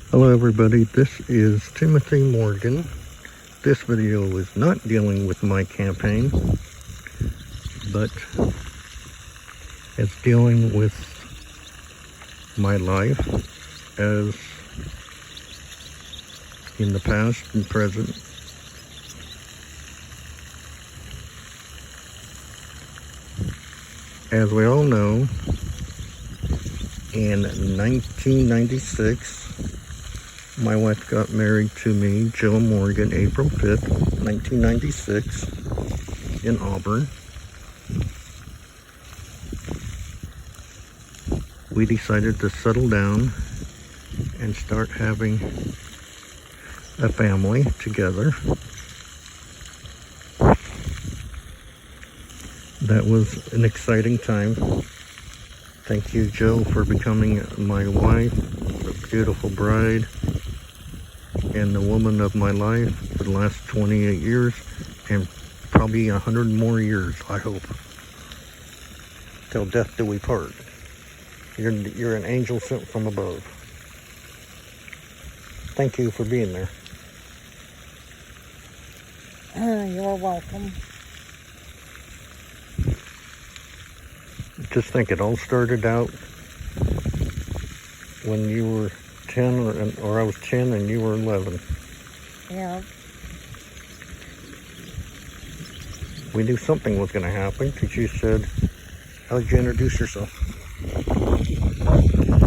Hello everybody, this is Timothy Morgan. This video is not dealing with my campaign, but it's dealing with my life as in the past and present. As we all know, in 1996, my wife got married to me, Jill Morgan, April 5th, 1996, in Auburn. We decided to settle down and start having a family together. That was an exciting time. Thank you, Jill, for becoming my wife, a beautiful bride, and the woman of my life for the last 28 years, and probably 100 more years, I hope. Till death do we part. You're an angel sent from above. Thank you for being there. You're welcome. Just think, it all started out when you were 10, or I was 10 and you were 11. Yeah. We knew something was going to happen because you said, how'd you introduce yourself?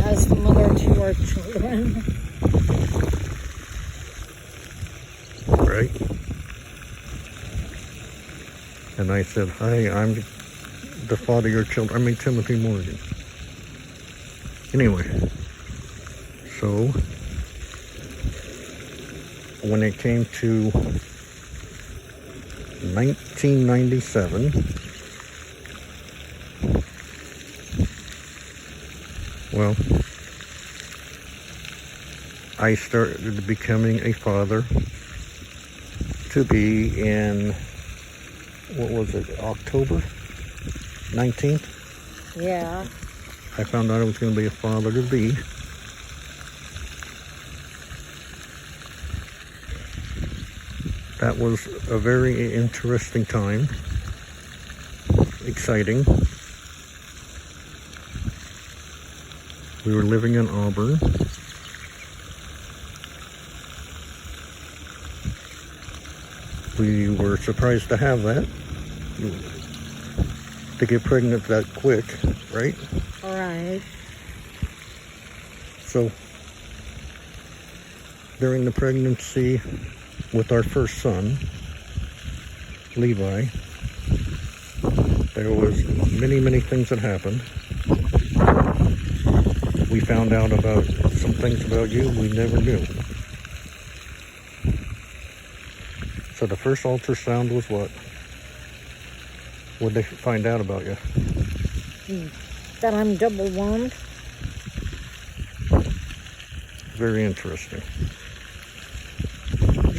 As the mother to our children. Right? And I said, hi, I'm the father of your children. I mean, Timothy Morgan. Anyway, so when it came to 1997, well, I started becoming a father to be in, what was it, October 19th? Yeah. I found out I was going to be a father to be. That was a very interesting time. Exciting. We were living in Auburn. We were surprised to have that. To get pregnant that quick, right? All right. So, during the pregnancy with our first son, Levi, there was many things that happened. We found out about some things about you we never knew. So the first ultrasound was what? What'd they find out about you? That I'm double wound. Very interesting.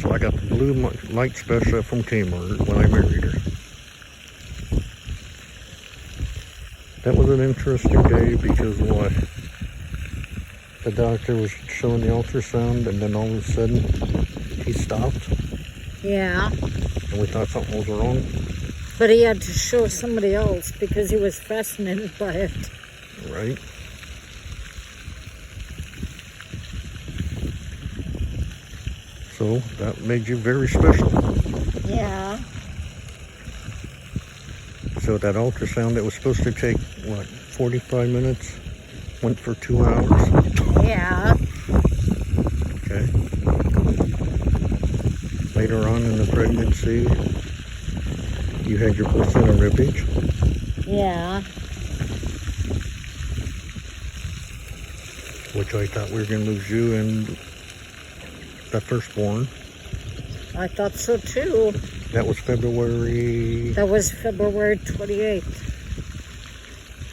So I got the blue light special from Kmart when I married her. That was an interesting day because what? The doctor was showing the ultrasound and then all of a sudden he stopped. Yeah. And we thought something was wrong. But he had to show somebody else because he was fascinated by it. Right. So that made you very special. Yeah. So that ultrasound that was supposed to take, what, 45 minutes, went for 2 hours. Yeah. Okay. Later on in the pregnancy, you had your placenta rippage. Yeah. Which I thought we were going to lose you and the firstborn. I thought so too. That was February... That was February 28th.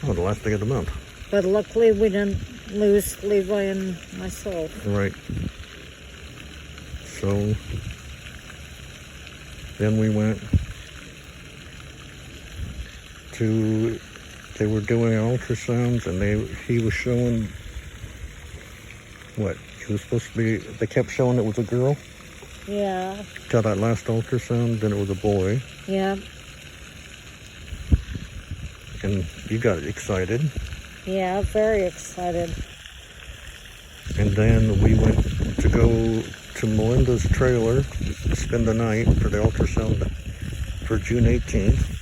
Oh, the last day of the month. But luckily we didn't lose Levi and myself. Right. So then we went to, they were doing ultrasounds and he was showing what, you It was supposed to be, they kept showing it was a girl. Yeah. Till that last ultrasound, then it was a boy. Yeah. And you got excited. Yeah, very excited. And then we went to go to Melinda's trailer to spend the night for the ultrasound for June 18th.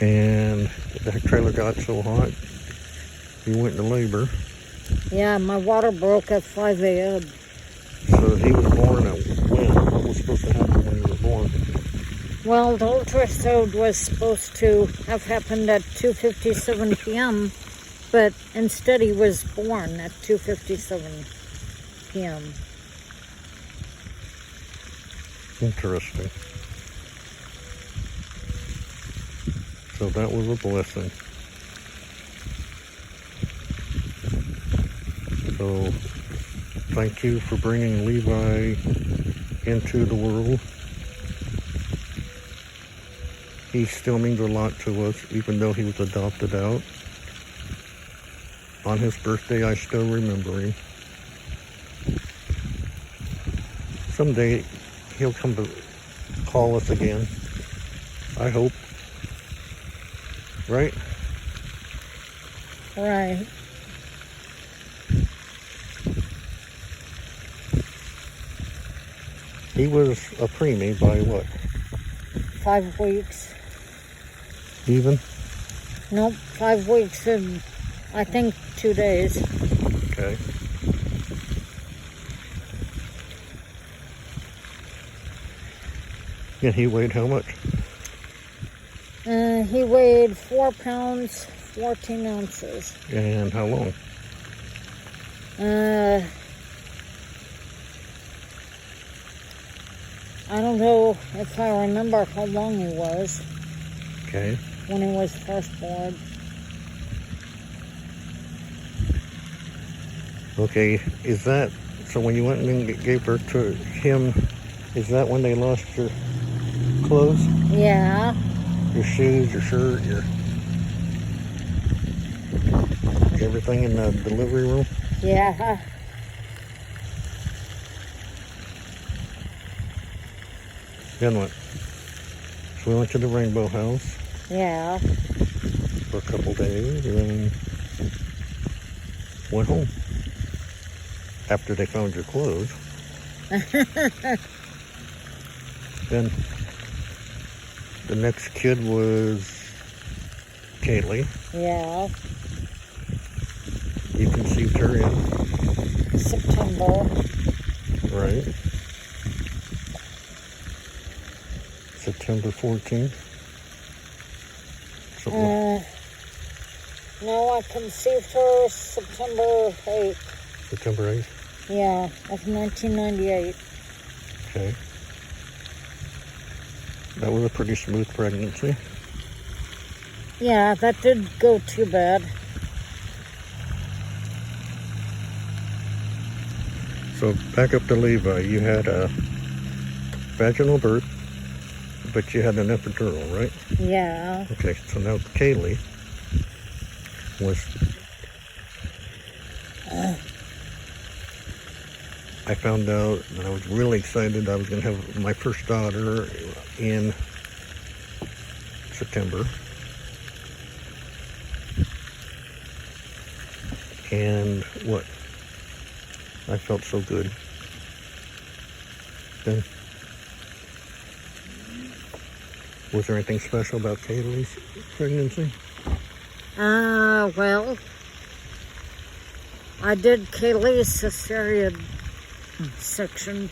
And the trailer got so hot, he went into labor. Yeah, my water broke at 5 a.m. So he was born at when? What was supposed to happen when he was born? Well, the ultrasound was supposed to have happened at 2:57 p.m., but instead he was born at 2:57 p.m. Interesting. So that was a blessing. So thank you for bringing Levi into the world. He still means a lot to us, even though he was adopted out. On his birthday, I still remember him. Someday, he'll come to call us again. I hope. Right? Right. He was a preemie by what? 5 weeks. Even? Nope, 5 weeks and I think 2 days. Okay. And he weighed how much? He weighed 4 pounds, 14 ounces. And how long? I don't know if I remember how long he was Okay. when he was first born. Okay, is that, so when you went and gave birth to him, is that when they lost your clothes? Yeah, Your shoes, your shirt, your everything in the delivery room? yeah. Then what? So we went to the Rainbow House Yeah. for a couple days and then went home. After they found your clothes. Then the next kid was Kaylee. Yeah. You conceived her in, September. right? September 14th. So, No, I conceived her September 8th. September 8th? Yeah, of 1998. Okay. That was a pretty smooth pregnancy. Yeah, that did go too bad. So back up to Levi, you had a vaginal birth, but you had an epidural, right? Yeah. Okay, so now Kaylee was, I found out, and I was really excited, I was going to have my first daughter in September. And what? I felt so good. Then, was there anything special about Kaylee's pregnancy? Well, I did Kaylee's cesarean section.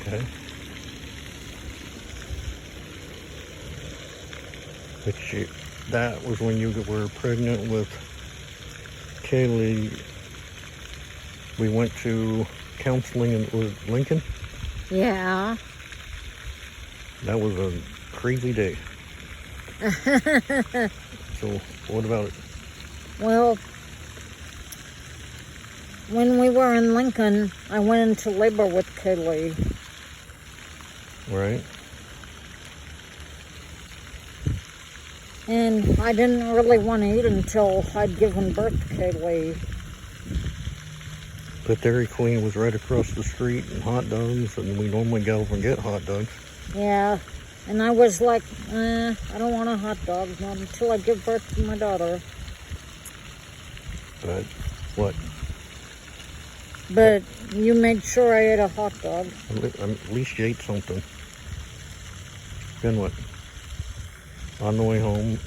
Okay. But that was when you were pregnant with Kaylee. We went to counseling with Lincoln. Yeah. That was a crazy day. So, what about it? Well, when we were in Lincoln, I went into labor with Kaylee. Right? And I didn't really want to eat until I'd given birth to Kaylee. But Dairy Queen was right across the street, and hot dogs, and we normally go over and get hot dogs. Yeah, and I was like, I don't want a hot dog, not until I give birth to my daughter. But what? But you made sure I ate a hot dog. At least you ate something. Then what? On the way home.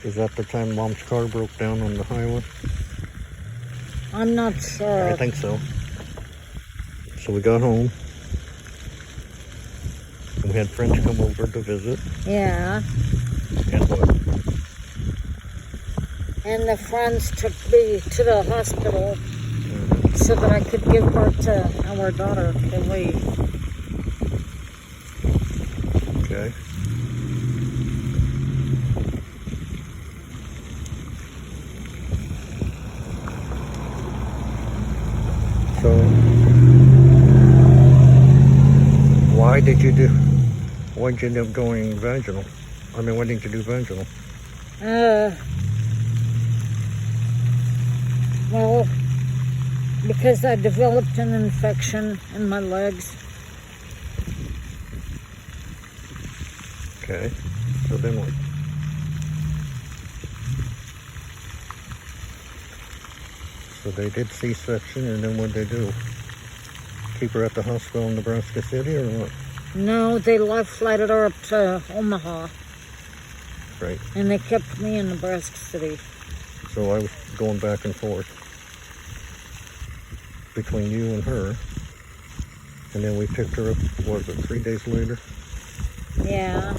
Is that the time Mom's car broke down on the highway? I'm not sure. I think so. So we got home. And we had friends come over to visit. Yeah. And what? And the friends took me to the hospital so that I could give birth to our daughter, Kaylee. Okay. So, why did you end up going vaginal? I mean, why didn't you do vaginal? Well, because I developed an infection in my legs. Okay. So then what? So they did C-section, and then what'd they do? Keep her at the hospital in Nebraska City, or what? No, they life flighted her up to Omaha, Right. and they kept me in Nebraska City. So I was going back and forth between you and her, and then we picked her up, what was it, 3 days later? Yeah.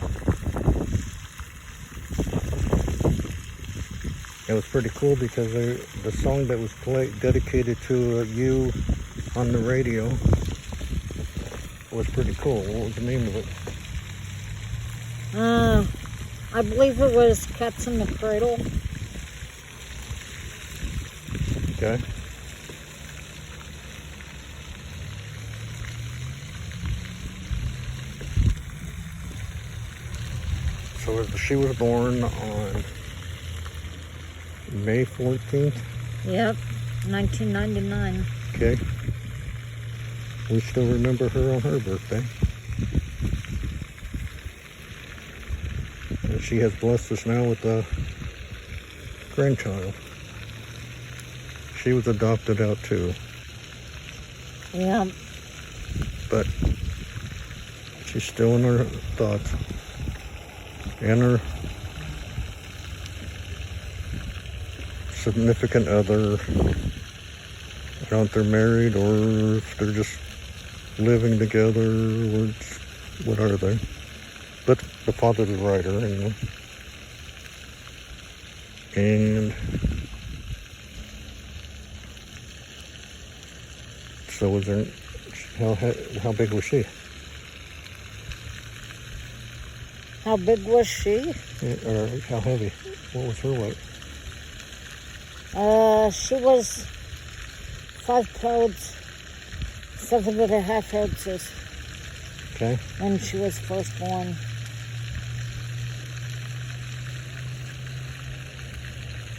It was pretty cool because the song that was dedicated to you on the radio was pretty cool. What was the name of it? I believe it was Cats in the Cradle. Okay. So she was born on May 14th. Yep, 1999. Okay. We still remember her on her birthday. And she has blessed us now with a grandchild. She was adopted out too, Yeah. but she's still in our thoughts. And her significant other, I don't know if they're married or if they're just living together, or what are they? But the father's a writer anyway. And so was there, how big was she? How big was she? Or how heavy? What was her weight? She was 5 pounds, 7.5 ounces Okay. when she was first born.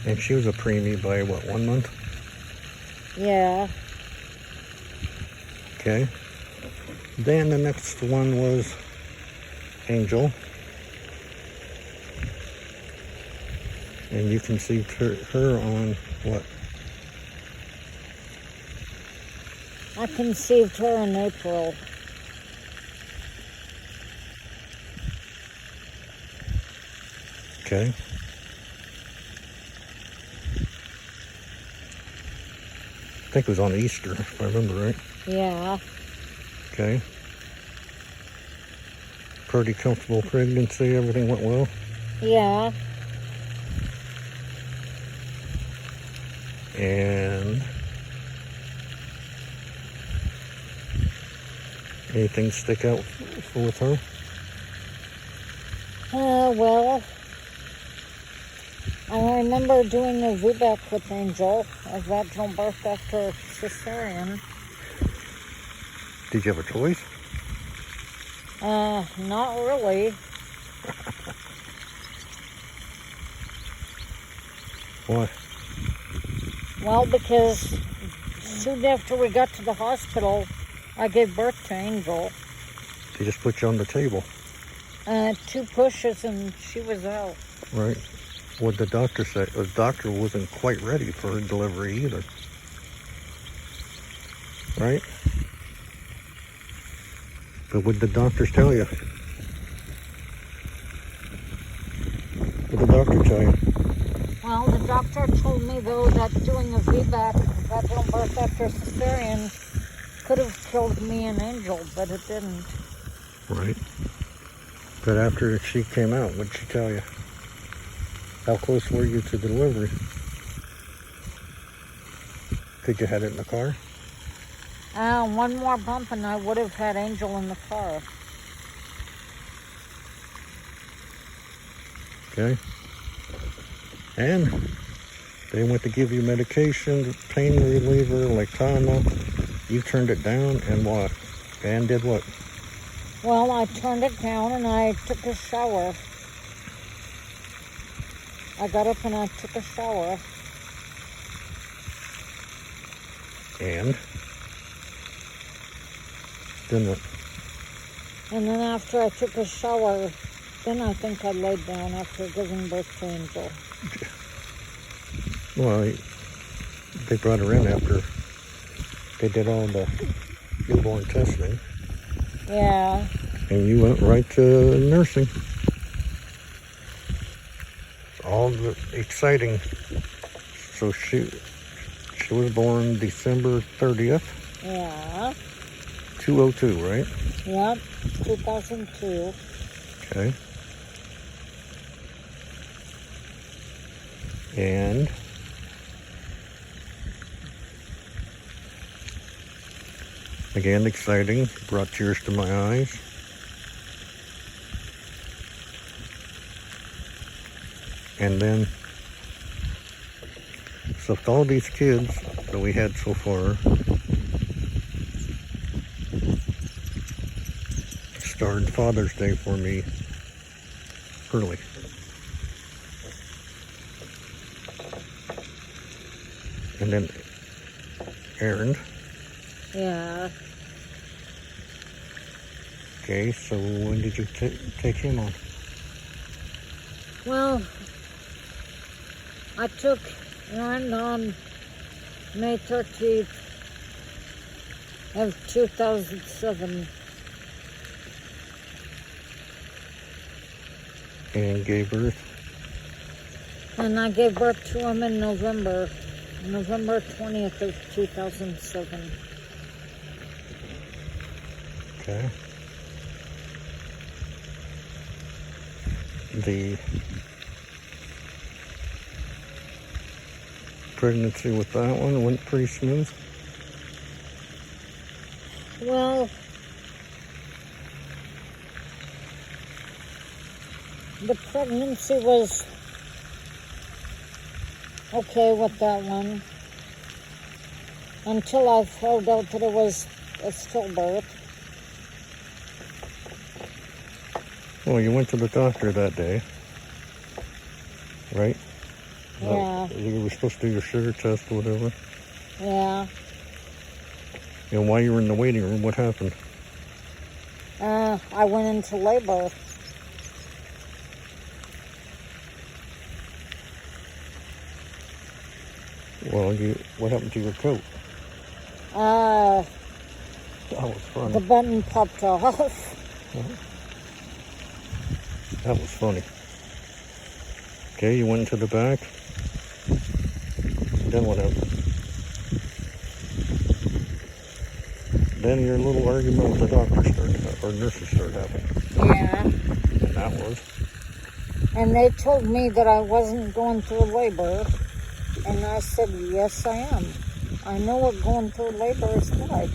And she was a preemie by what, 1 month? Yeah. Okay. Then the next one was Angel. And you conceived her on what? I conceived her in April. Okay. I think it was on Easter, if I remember right. Yeah. Okay. Pretty comfortable pregnancy, everything went well. Yeah. And anything stick out with her? Well, I remember doing a VBAC with Angel, a vaginal birth after cesarean. Did you have a choice? Not really. Why? Well, because soon after we got to the hospital, I gave birth to Angel. They just put you on the table, 2 pushes and she was out. right? What the doctor said, the doctor wasn't quite ready for her delivery either. Right? But what did the doctors tell you? What did the doctor tell you? Well, the doctor told me, though, that doing a VBAC, vaginal birth after cesarean, could have killed me and Angel, but it didn't. Right. But after she came out, what'd she tell you? How close were you to delivery? Could you had it in the car? One more bump and I would have had Angel in the car. Okay. And they went to give you medication, pain reliever, like Tylenol. You turned it down and what? And did what? Well, I turned it down and I took a shower. I got up and I took a shower. And then what? And then after I took a shower, then I think I laid down after giving birth to Angel. Well, they brought her in after they did all the newborn testing. Yeah. And you went right to nursing. All the exciting. So she was born December 30th, Yeah. 202, right? Yep. 2002. Okay. And again, exciting, brought tears to my eyes. And then, so with all these kids that we had so far, started Father's Day for me early. And then Aaron. Yeah. Okay, so when did you take him on? Well, I took Aaron on May 13th of 2007. And gave birth? And I gave birth to him in November 20th of 2007. Okay. The pregnancy with that one went pretty smooth. Well, the pregnancy was okay with that one until I found out that it was a stillbirth. Well, you went to the doctor that day, right? Yeah. You were supposed to do your sugar test or whatever. Yeah. And while you were in the waiting room, what happened? I went into labor. Well, what happened to your coat? Uh, That was funny. the button popped off. That was funny. Okay, you went into the back. Then what happened? Then your little argument with the doctor started, or nurses started happening. Yeah. And that was? And they told me that I wasn't going through labor. And I said, yes, I am. I know what going through labor is like.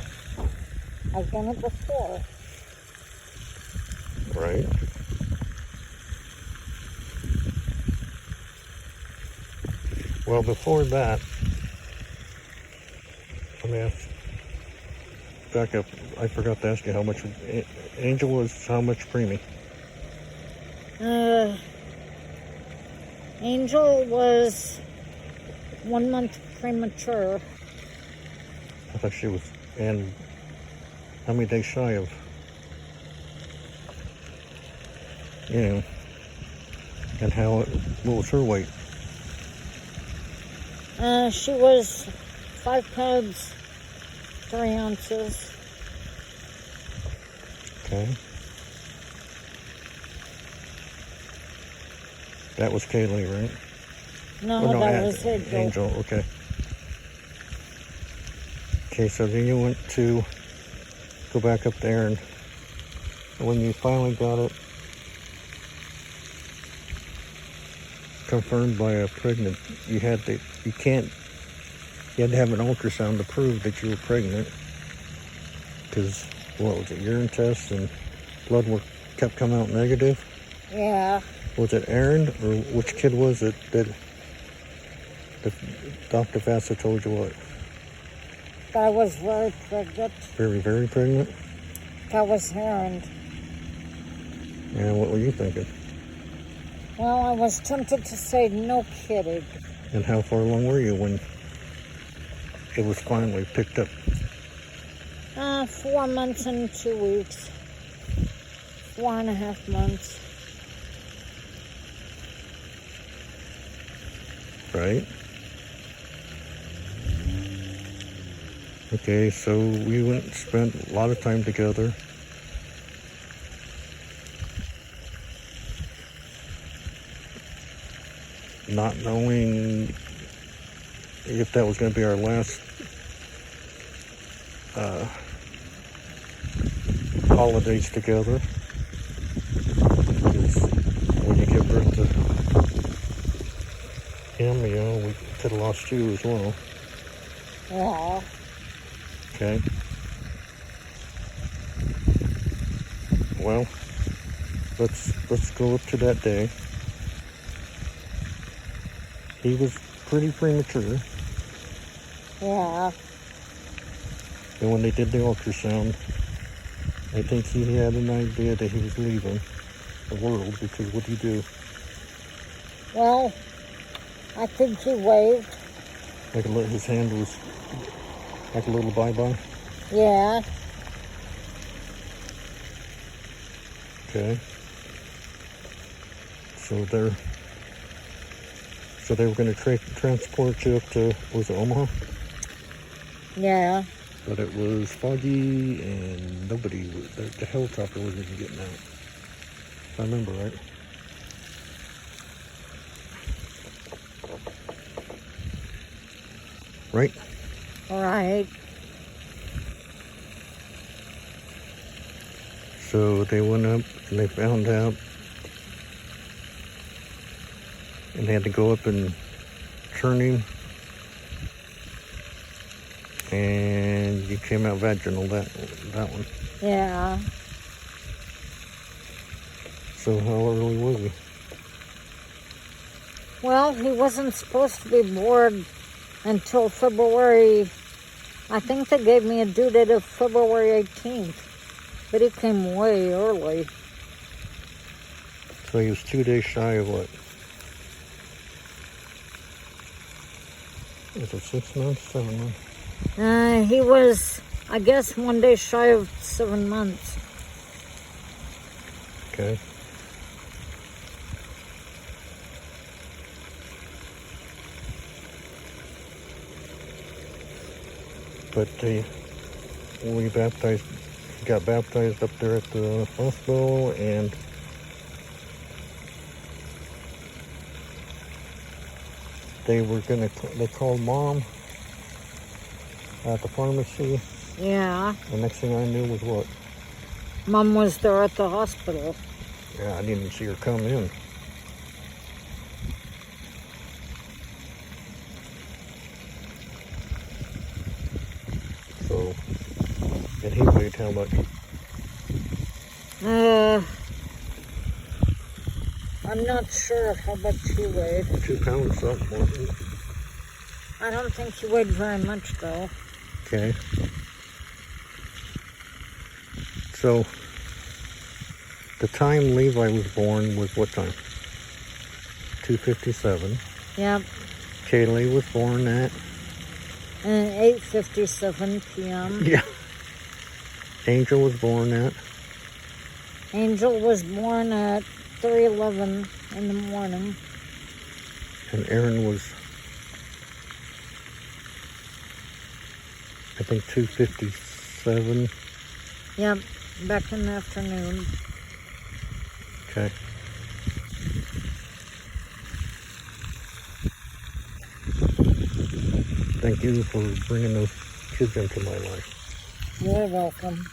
I've done it before. Right. Well, before that, let me ask, back up. I forgot to ask you how much Angel was. How much preemie? Angel was 1 month premature. I thought she was. And how many days shy of? Yeah. And what was her weight? She was 5 pounds, 3 ounces. Okay. That was Kaylee, right? No, Oh, that was Angel. Angel, okay. Okay, so then you went to go back up there, and when you finally got it confirmed by a pregnant, you had to have an ultrasound to prove that you were pregnant, because what was it, urine tests and blood work kept coming out negative? Yeah. Was it Aaron, or which kid was it that Dr. Vassa told you what? I was very pregnant. Very, very pregnant? That was Aaron. And what were you thinking? Well, I was tempted to say no kidding. And how far along were you when it was finally picked up? 4 months and 2 weeks. 4.5 months. Right? Okay, so we went and spent a lot of time together. Not knowing if that was going to be our last holidays together. Because when you give birth to him, you know, we could have lost you as well. Yeah. Okay. Well, let's go up to that day. He was pretty premature. Yeah. And when they did the ultrasound, I think he had an idea that he was leaving the world, because what did he do? Well, I think he waved. His hand was like a little bye-bye? Yeah. Okay. So they were going to transport you up to, was it Omaha? Yeah. But it was foggy and the helicopter wasn't even getting out. If I remember right. Right? Right. So they went up and they found out, and they had to go up and turn him, and you came out vaginal, that one. Yeah. So how early was he? Well, he wasn't supposed to be born until February. I think they gave me a due date of February 18th. But he came way early. So he was 2 days shy of what? Was it 6 months, 7 months? He was, I guess, 1 day shy of 7 months. Okay. But we got baptized up there at the hospital, and they called Mom at the pharmacy. Yeah. The next thing I knew was what? Mom was there at the hospital. Yeah, I didn't even see her come in. So, and he weighed how much? I'm not sure how much he weighed. 2 pounds something, wasn't it? I don't think he weighed very much, though. Okay. So, the time Levi was born was what time? 2:57. Yep. Kaylee was born at? And 8:57 p.m. Yeah. Angel was born at? Angel was born at 3:11 in the morning. And Aaron was, I think, 2:57. Yep, back in the afternoon. Okay. Thank you for bringing those kids into my life. You're welcome.